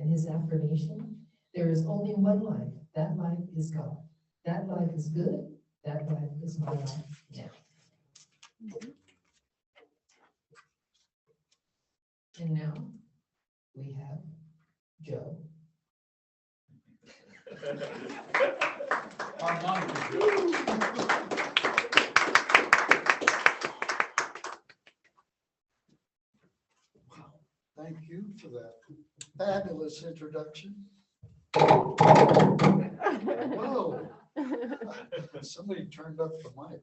And his affirmation, there is only one life. That life is God. That life is good. That life is my life now. And now we have Joe. Thank you for that fabulous introduction. Whoa. Somebody turned up the mic.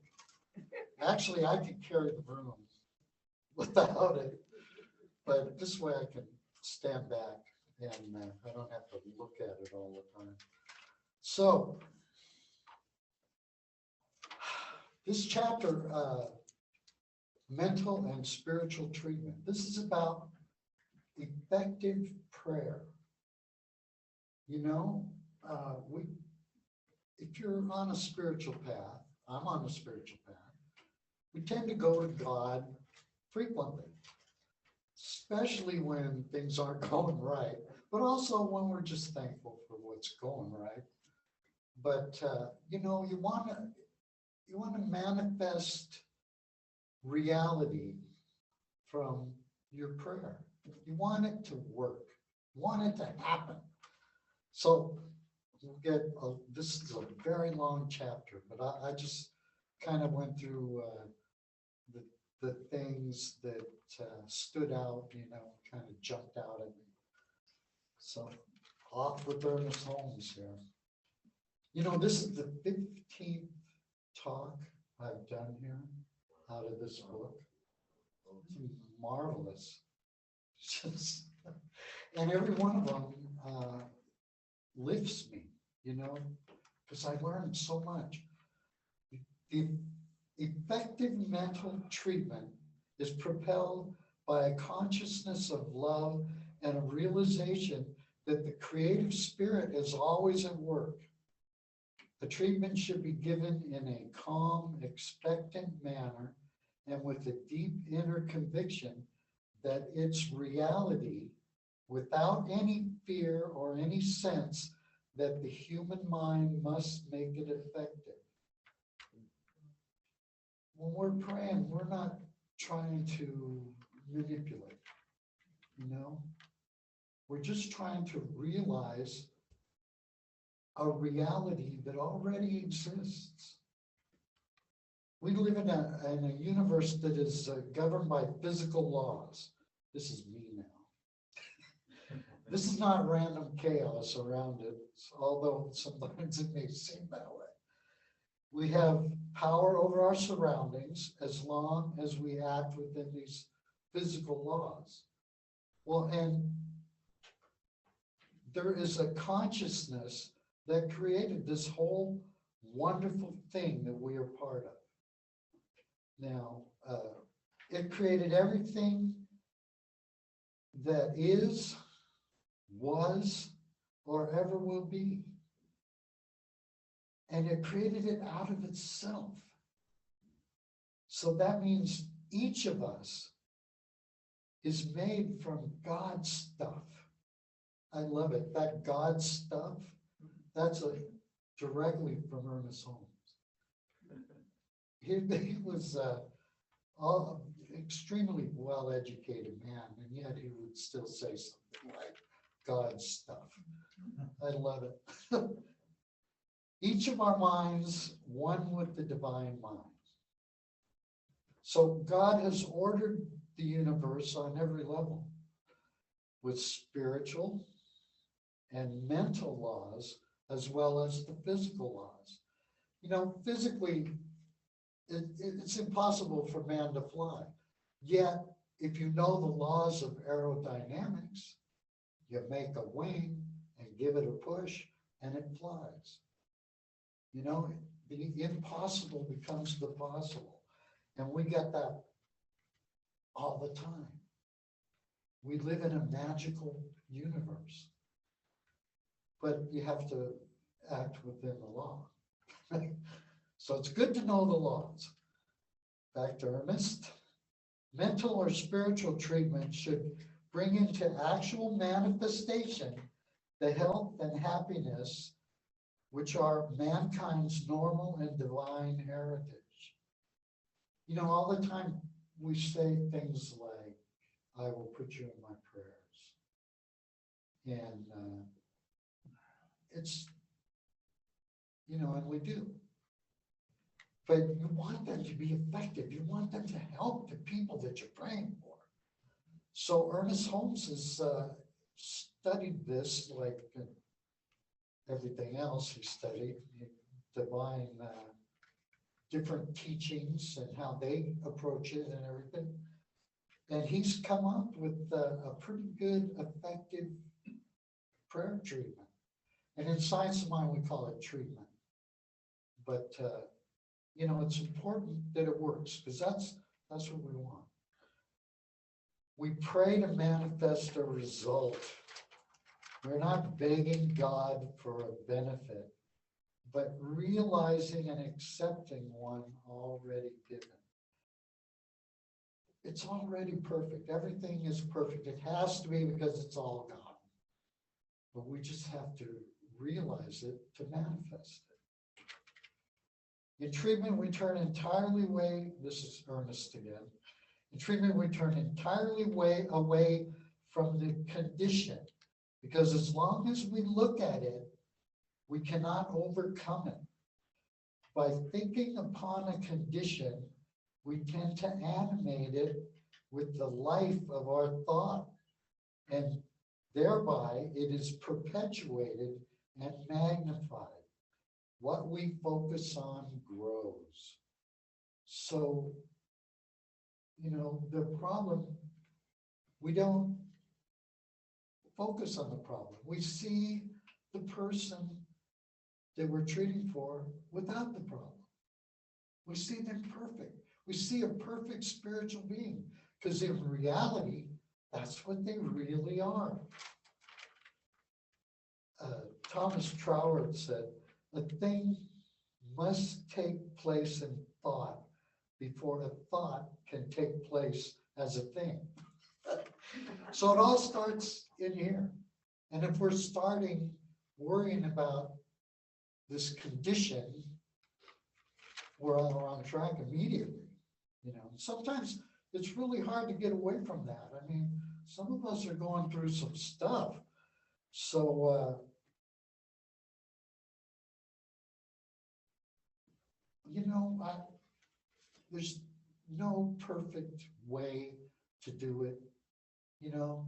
Actually, I could carry the room without it, but this way I can stand back and I don't have to look at it all the time. So, this chapter, mental and spiritual treatment, this is about effective prayer. You know, if you're on a spiritual path, I'm on a spiritual path, we tend to go to God frequently, especially when things aren't going right, but also when we're just thankful for what's going right. But, you know, you want to manifest reality from your prayer. You want it to work. You want it to happen. So we'll get, this is a very long chapter, but I just kind of went through the things that stood out, you know, kind of jumped out at me. So off with Ernest Holmes here. You know, this is the 15th talk I've done here out of this book. It's marvelous. Just, and every one of them lifts me, you know, because I learned so much. The effective mental treatment is propelled by a consciousness of love and a realization that the creative spirit is always at work. The treatment should be given in a calm, expectant manner and with a deep inner conviction that its reality, without any fear or any sense that the human mind must make it effective. When we're praying, we're not trying to manipulate, you know? We're just trying to realize a reality that already exists. We live in a universe that is governed by physical laws. This is me now. This is not random chaos around it, although sometimes it may seem that way. We have power over our surroundings as long as we act within these physical laws. Well, and there is a consciousness that created this whole wonderful thing that we are part of. Now, it created everything that is, was, or ever will be. And it created it out of itself. So that means each of us is made from God's stuff. I love it. That God stuff, that's directly from Ernest Holmes. He was extremely well-educated man, and yet he would still say something like God's stuff. I love it. Each of our minds, one with the divine mind. So God has ordered the universe on every level with spiritual and mental laws, as well as the physical laws. You know, physically, it's impossible for man to fly. Yet, if you know the laws of aerodynamics, you make a wing and give it a push, and it flies. You know, the impossible becomes the possible. And we get that all the time. We live in a magical universe. But you have to act within the law. So it's good to know the laws. Back to Ernest. Mental or spiritual treatment should bring into actual manifestation the health and happiness which are mankind's normal and divine heritage. You know, all the time we say things like, I will put you in my prayers. And it's, you know, and we do. But you want them to be effective. You want them to help the people that you're praying for. So Ernest Holmes has studied this like everything else he studied, divine different teachings and how they approach it and everything. And he's come up with a pretty good, effective prayer treatment. And in Science of Mind, we call it treatment. But, you know, it's important that it works because that's what we want. We pray to manifest a result. We're not begging God for a benefit, but realizing and accepting one already given. It's already perfect. Everything is perfect. It has to be because it's all God. But we just have to realize it to manifest it. In treatment, we turn entirely away. This is Ernest again. In treatment, we turn entirely away from the condition. Because as long as we look at it, we cannot overcome it. By thinking upon a condition, we tend to animate it with the life of our thought. And thereby, it is perpetuated and magnified. What we focus on grows. So, you know, the problem, we don't focus on the problem. We see the person that we're treating for without the problem. We see them perfect. We see a perfect spiritual being because in reality, that's what they really are. Thomas Troward said, a thing must take place in thought before a thought can take place as a thing. So it all starts in here. And if we're starting worrying about this condition, we're on the wrong track immediately. You know, sometimes it's really hard to get away from that. I mean, some of us are going through some stuff. So, you know, there's no perfect way to do it. You know,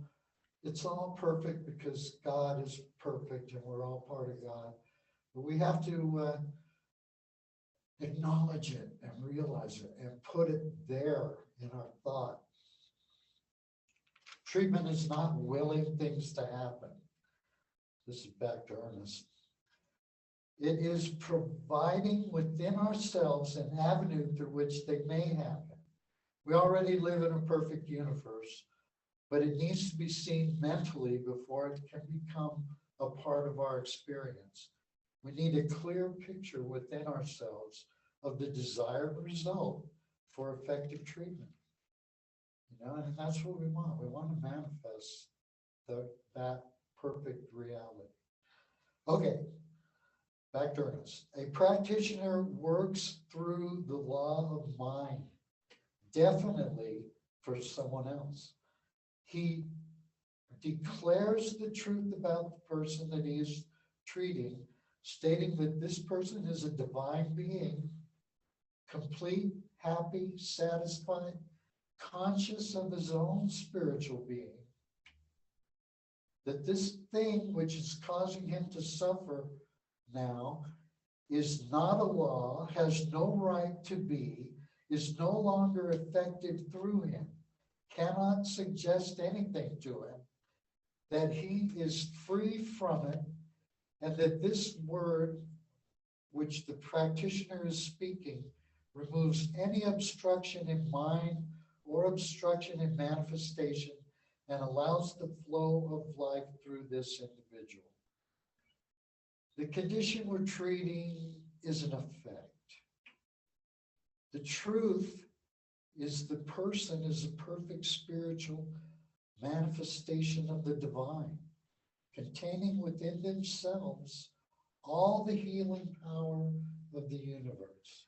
it's all perfect because God is perfect and we're all part of God. But we have to acknowledge it and realize it and put it there in our thought. Treatment is not willing things to happen. This is back to Ernest. It is providing within ourselves an avenue through which they may happen. We already live in a perfect universe, but it needs to be seen mentally before it can become a part of our experience. We need a clear picture within ourselves of the desired result for effective treatment. You know, and that's what we want. We want to manifest that perfect reality. Okay, back to Ernest. A practitioner works through the law of mind, definitely for someone else. He declares the truth about the person that he is treating, stating that this person is a divine being, complete, happy, satisfied, conscious of his own spiritual being, that this thing which is causing him to suffer now is not a law, has no right to be, is no longer effective through him, cannot suggest anything to him, that he is free from it, and that this word which the practitioner is speaking removes any obstruction in mind or obstruction in manifestation and allows the flow of life through this individual. The condition we're treating is an effect. The truth is the person is a perfect spiritual manifestation of the divine, containing within themselves all the healing power of the universe.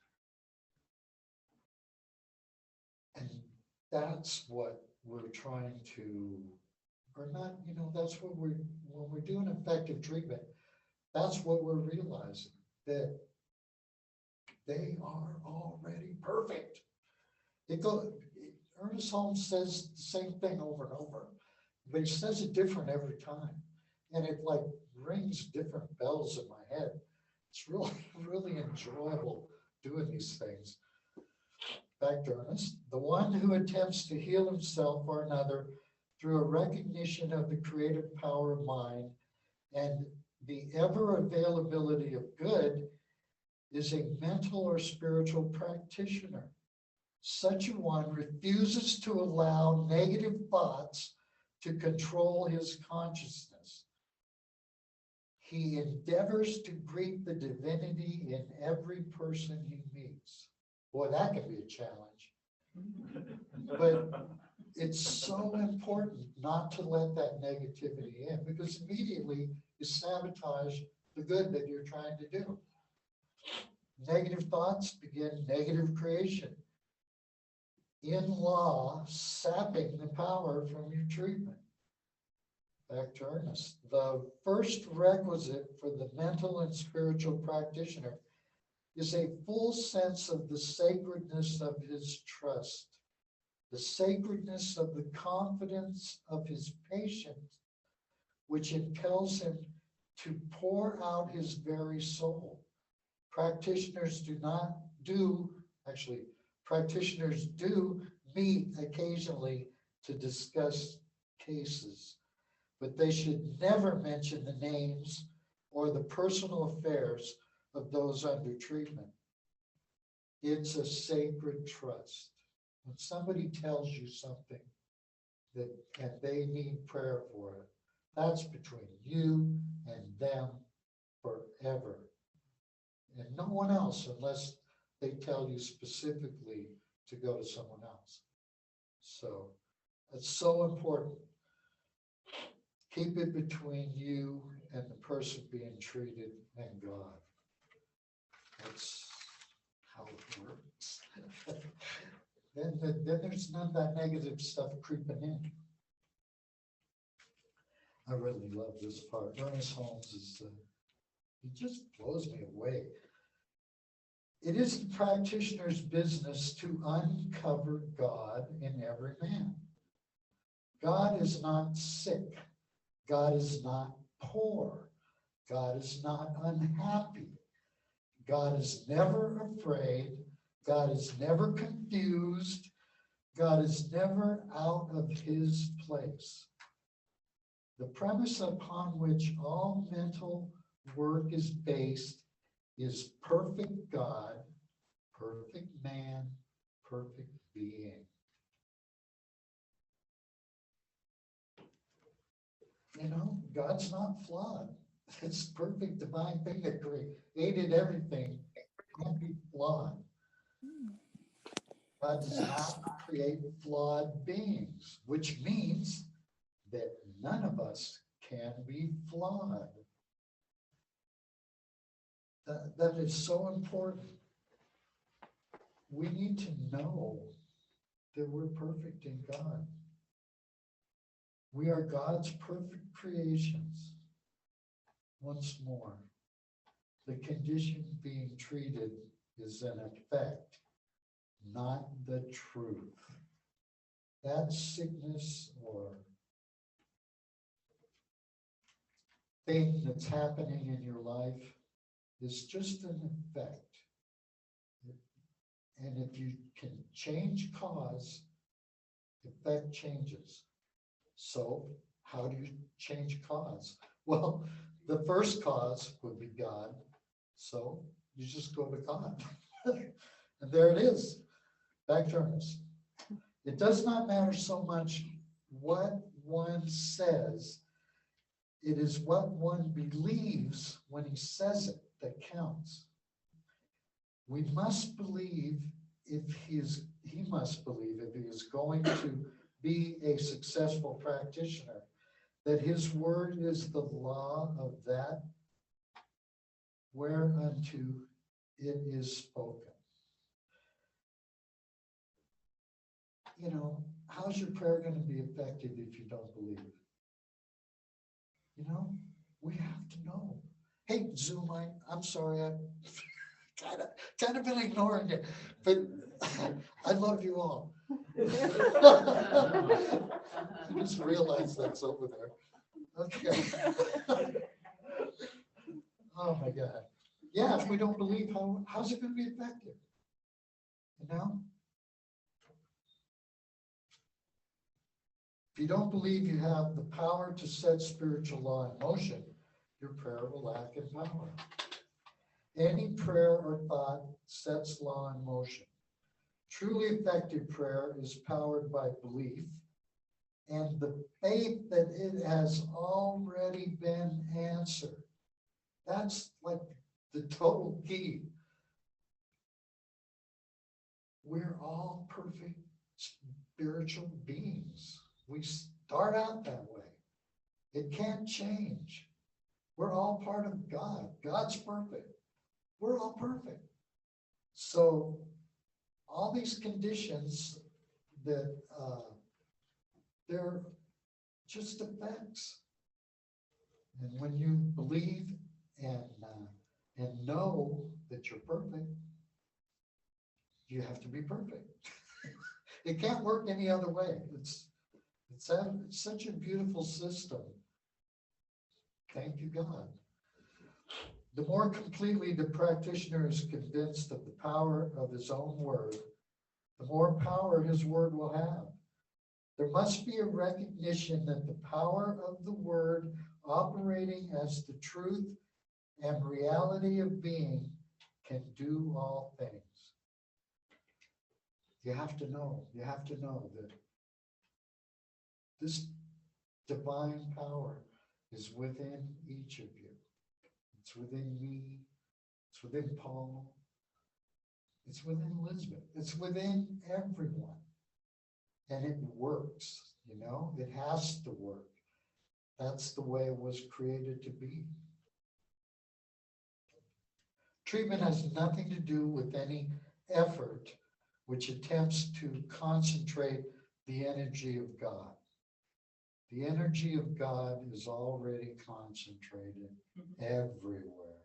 And that's what we're trying to, or not, that's what when we're doing effective treatment, that's what we're realizing, that they are already perfect. Ernest Holmes says the same thing over and over, but he says it different every time. And it like rings different bells in my head. It's really, really enjoyable doing these things. Back to Ernest. The one who attempts to heal himself or another through a recognition of the creative power of mind and the ever availability of good is a mental or spiritual practitioner. Such a one refuses to allow negative thoughts to control his consciousness. He endeavors to greet the divinity in every person he meets. Boy, that could be a challenge. But it's so important not to let that negativity in, because immediately you sabotage the good that you're trying to do. Negative thoughts begin negative creation. In law, sapping the power from your treatment. Back to Ernest. The first requisite for the mental and spiritual practitioner is a full sense of the sacredness of his trust, the sacredness of the confidence of his patient, which impels him to pour out his very soul. Practitioners do meet occasionally to discuss cases, but they should never mention the names or the personal affairs of those under treatment. It's a sacred trust. When somebody tells you something and they need prayer for it, that's between you and them forever. And no one else, unless they tell you specifically to go to someone else. So it's so important. Keep it between you and the person being treated and God. That's how it works. Then there's none of that negative stuff creeping in. I really love this part. Ernest Holmes he just blows me away. It is the practitioner's business to uncover God in every man. God is not sick. God is not poor. God is not unhappy. God is never afraid. God is never confused. God is never out of his place. The premise upon which all mental work is based is perfect God, perfect man, perfect being. God's not flawed. It's a perfect divine thing that created everything. Can't be flawed. God does not create flawed beings, which means that none of us can be flawed. That is so important. We need to know that we're perfect in God. We are God's perfect creations. Once more, the condition being treated is an effect, not the truth. That sickness or thing that's happening in your life is just an effect. And if you can change cause, effect changes. So how do you change cause? Well, the first cause would be God. So you just go to God. And there it is. Back to Ernest. It does not matter so much what one says. It is what one believes when he says it that counts. We must believe he must believe if he is going to be a successful practitioner, that his word is the law of that whereunto it is spoken. You know, how's your prayer going to be effective if you don't believe it? You know, we have to know. Hey, Zoom, I'm sorry, I've kind of been ignoring it, but I love you all. I just realized that's over there. Okay. Oh my God. Yeah, if we don't believe, how's it going to be effective? You know? If you don't believe you have the power to set spiritual law in motion, your prayer will lack in power. Any prayer or thought sets law in motion. Truly effective prayer is powered by belief and the faith that it has already been answered. That's like the total key. We're all perfect spiritual beings. We start out that way. It can't change. We're all part of God. God's perfect. We're all perfect. So all these conditions that they're just effects. And when you believe and know that you're perfect, you have to be perfect. It can't work any other way. It's such a beautiful system. Thank you, God. The more completely the practitioner is convinced of the power of his own word, the more power his word will have. There must be a recognition that the power of the word operating as the truth and reality of being can do all things. You have to know that this divine power is within each of you. It's within me. It's within Paul. It's within Elizabeth. It's within everyone. And it works, you know, it has to work. That's the way it was created to be. Treatment has nothing to do with any effort which attempts to concentrate the energy of God. The energy of God is already concentrated everywhere.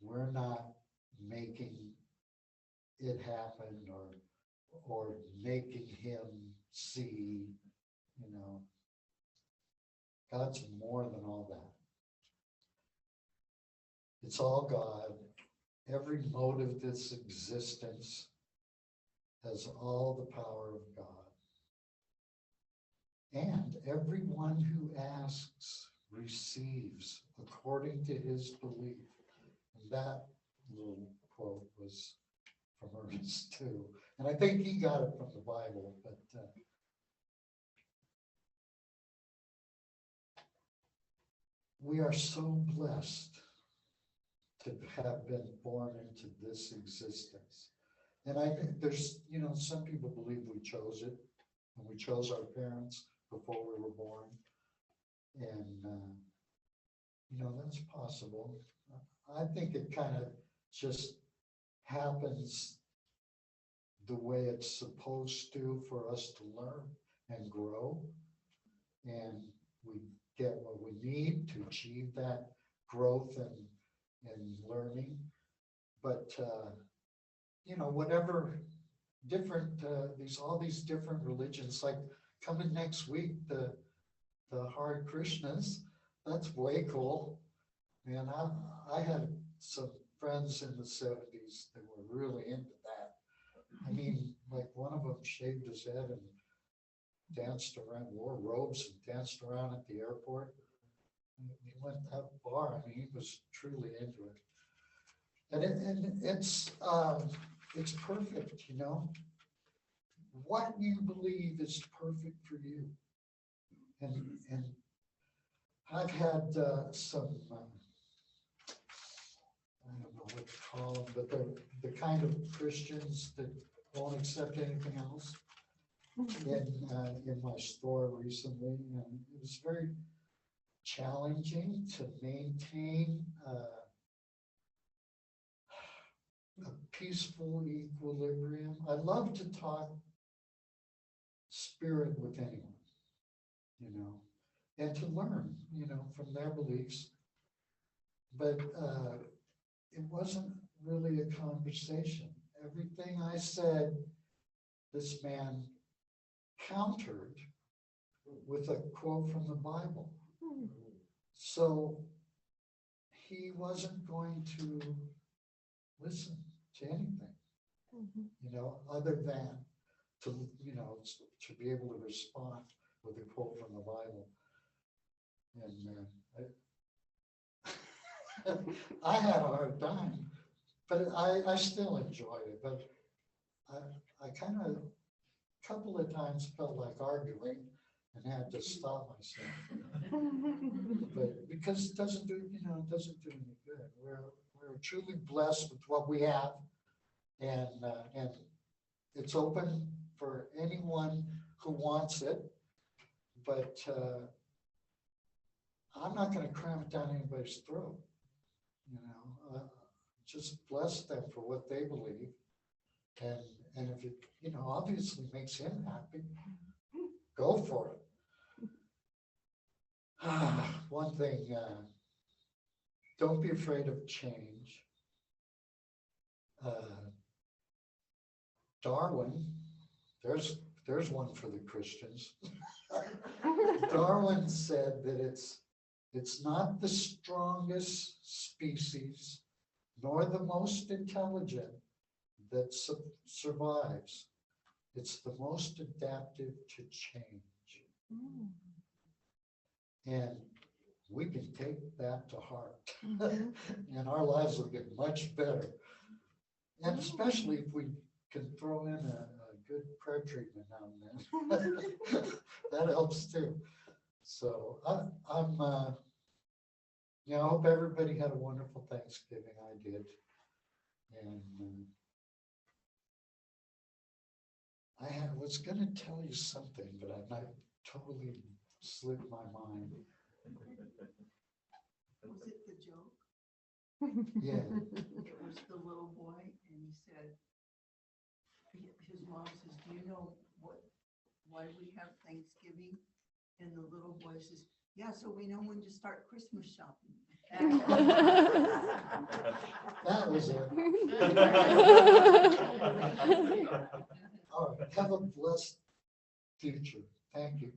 We're not making it happen or making him see, you know. God's more than all that. It's all God. Every mode of this existence has all the power of God. And everyone who asks receives according to his belief. And that little quote was from Ernest too. And I think he got it from the Bible, but we are so blessed to have been born into this existence. And I think there's, you know, some people believe we chose it, and we chose our parents before we were born. And, you know, that's possible. I think it kind of just happens the way it's supposed to for us to learn and grow. And we get what we need to achieve that growth and learning. But, you know, whatever different, all these different religions, like coming next week, the Hare Krishnas, that's way cool. Man, I had some friends in the 70s that were really into that. I mean, like one of them shaved his head and danced around, wore robes and danced around at the airport. He went that far. I mean, he was truly into it. And it's perfect, you know. What you believe is perfect for you. And I've had some, I don't know what to call them, but they're the kind of Christians that won't accept anything else. in my store recently, and it was very challenging to maintain a peaceful equilibrium. I love to talk spirit with anyone, and to learn, from their beliefs. But it wasn't really a conversation. Everything I said, this man countered with a quote from the Bible. So he wasn't going to listen to anything, other than to be able to respond with a quote from the Bible. And I had a hard time, but I still enjoyed it. But I kind of, a couple of times felt like arguing and had to stop myself. But because it doesn't do any good. We're truly blessed with what we have, and it's open for anyone who wants it. But I'm not going to cram it down anybody's throat. Just bless them for what they believe, and if it obviously makes him happy, go for it. One thing, don't be afraid of change. Darwin, there's one for the Christians. Darwin said that it's not the strongest species nor the most intelligent that survives. It's the most adaptive to change. And we can take that to heart. And our lives will get much better. And especially if we can throw in a good prayer treatment now and then. That helps too. So I hope everybody had a wonderful Thanksgiving. I did. And I was going to tell you something, but I totally slipped my mind. Was it the joke? Yeah. It was the little boy, and he said, his mom says, do you know why we have Thanksgiving? And the little boy says, yeah, so we know when to start Christmas shopping. That was it. All right. Have a blessed future. Thank you.